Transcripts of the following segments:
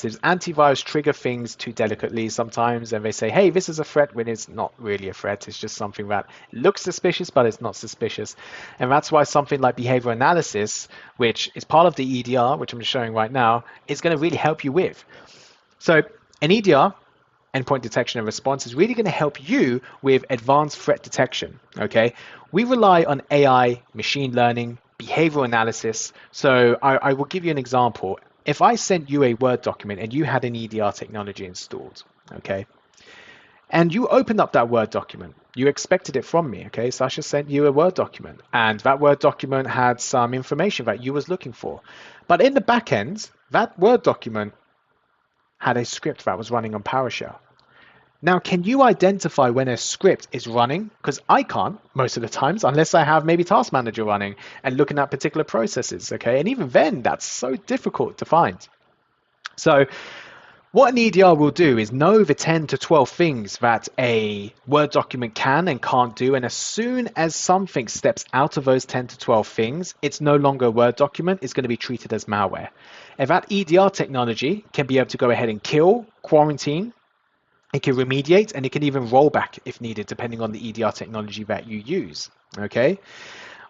Antivirus trigger things too delicately sometimes, and they say, hey, this is a threat, when it's not really a threat. It's just something that looks suspicious, but it's not suspicious. And that's why something like behavior analysis, which is part of the EDR, which I'm showing right now, is going to really help you with. So an EDR, endpoint detection and response, is really going to help you with advanced threat detection. Okay, we rely on AI, machine learning, behavioral analysis. So I will give you an example. If I sent you a Word document and you had an EDR technology installed, okay, and you opened up that Word document, you expected it from me, okay, so I just sent you a Word document, and that Word document had some information that you was looking for. But in the back end, that Word document had a script that was running on PowerShell. Now, can you identify when a script is running? Because I can't most of the times, unless I have maybe Task Manager running and looking at particular processes, okay? And even then, that's so difficult to find. So what an EDR will do is know the 10 to 12 things that a Word document can and can't do. And as soon as something steps out of those 10 to 12 things, it's no longer a Word document, it's going to be treated as malware. And that EDR technology can be able to go ahead and kill, quarantine, it can remediate, and it can even roll back if needed, depending on the EDR technology that you use, okay?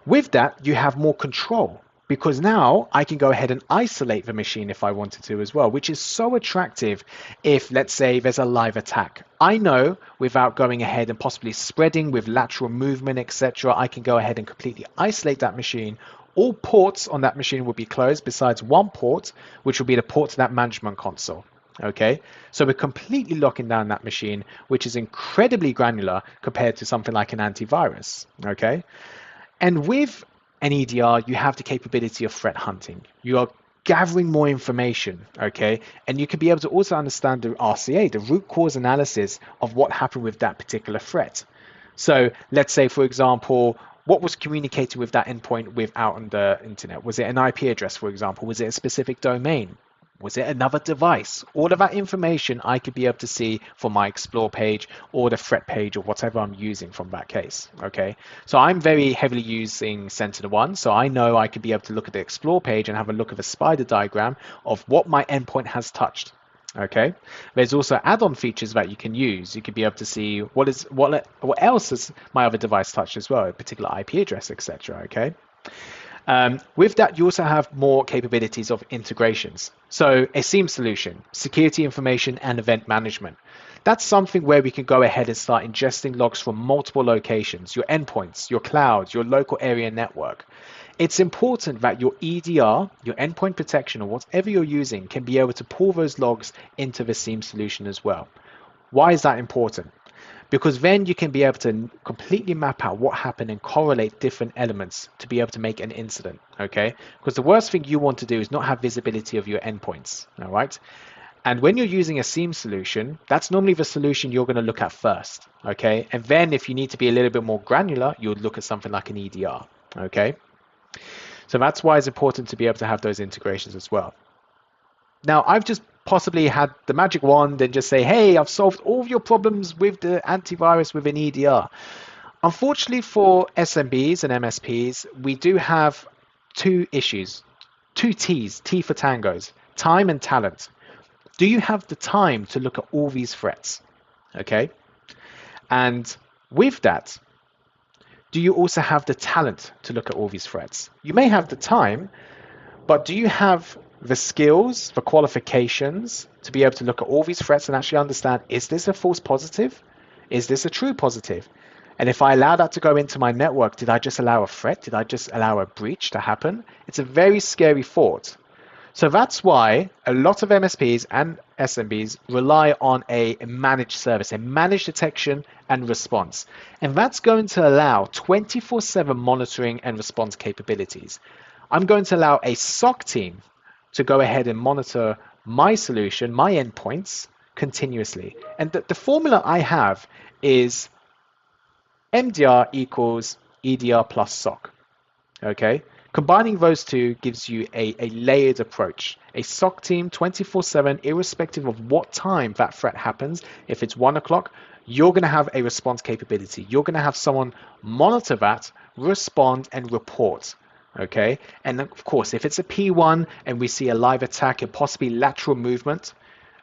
With that, you have more control, because now I can go ahead and isolate the machine if I wanted to as well, which is so attractive if, let's say, there's a live attack. I know without going ahead and possibly spreading with lateral movement, etc., I can go ahead and completely isolate that machine. All ports on that machine will be closed besides one port, which will be the port to that management console. Okay, so we're completely locking down that machine, which is incredibly granular compared to something like an antivirus. Okay, and with an EDR, you have the capability of threat hunting. You are gathering more information, okay, and you can be able to also understand the RCA, the root cause analysis of what happened with that particular threat. So let's say, for example, what was communicated with that endpoint without on the internet? Was it an IP address, for example? Was it a specific domain? Was it another device? All of that information I could be able to see from my explore page or the threat page or whatever I'm using from that case. Okay, so I'm very heavily using Sentinel-1, so I know I could be able to look at the explore page and have a look at a spider diagram of what my endpoint has touched. Okay, there's also add-on features that you can use. You could be able to see what else has my other device touched as well, a particular IP address, etc. Okay. With that, you also have more capabilities of integrations. So a SIEM solution, security information and event management. That's something where we can go ahead and start ingesting logs from multiple locations, your endpoints, your clouds, your local area network. It's important that your EDR, your endpoint protection, or whatever you're using can be able to pull those logs into the SIEM solution as well. Why is that important? Because then you can be able to completely map out what happened and correlate different elements to be able to make an incident, okay? Because the worst thing you want to do is not have visibility of your endpoints, all right? And when you're using a SIEM solution, that's normally the solution you're going to look at first, okay? And then if you need to be a little bit more granular, you would look at something like an EDR, okay? So that's why it's important to be able to have those integrations as well. Now, I've just possibly had the magic wand and just say, hey, I've solved all of your problems with the antivirus with an EDR. Unfortunately for SMBs and MSPs, we do have two issues, two T's, T for tangos, time and talent. Do you have the time to look at all these threats? Okay. And with that, do you also have the talent to look at all these threats? You may have the time, but do you have the skills, the qualifications to be able to look at all these threats and actually understand, is this a false positive? Is this a true positive? And if I allow that to go into my network, did I just allow a threat? Did I just allow a breach to happen? It's a very scary thought. So that's why a lot of MSPs and SMBs rely on a managed service, a managed detection and response. And that's going to allow 24/7 monitoring and response capabilities. I'm going to allow a SOC team to go ahead and monitor my solution, my endpoints, continuously. And the formula I have is MDR equals EDR plus SOC. Okay, combining those two gives you a layered approach. A SOC team 24/7, irrespective of what time that threat happens. If it's 1 o'clock, you're going to have a response capability. You're going to have someone monitor that, respond, and report. okay? And of course, if it's a P1 and we see a live attack and possibly lateral movement,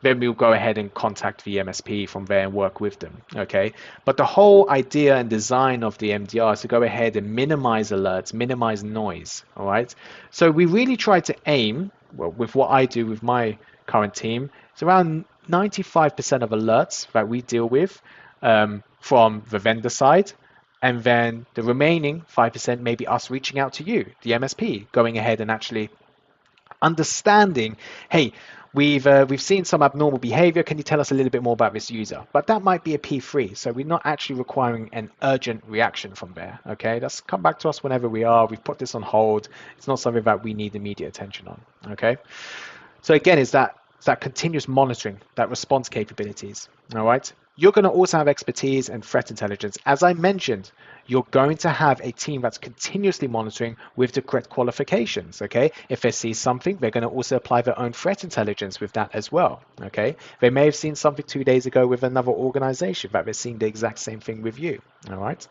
then we'll go ahead and contact the MSP from there and work with them, okay? But the whole idea and design of the MDR is to go ahead and minimize alerts, minimize noise, all right? So we really try to aim, well, with what I do with my current team, it's around 95% of alerts that we deal with from the vendor side, and then the remaining 5% may be us reaching out to you, the MSP, going ahead and actually understanding, hey, we've seen some abnormal behavior. Can you tell us a little bit more about this user? But that might be a P3, so we're not actually requiring an urgent reaction from there. Okay, that's come back to us whenever we are. We've put this on hold. It's not something that we need immediate attention on. Okay, so again, it's that continuous monitoring, that response capabilities. All right. You're going to also have expertise and threat intelligence. As I mentioned, you're going to have a team that's continuously monitoring with the correct qualifications, okay? If they see something, they're going to also apply their own threat intelligence with that as well, okay? They may have seen something 2 days ago with another organization, but they're seeing the exact same thing with you, all right?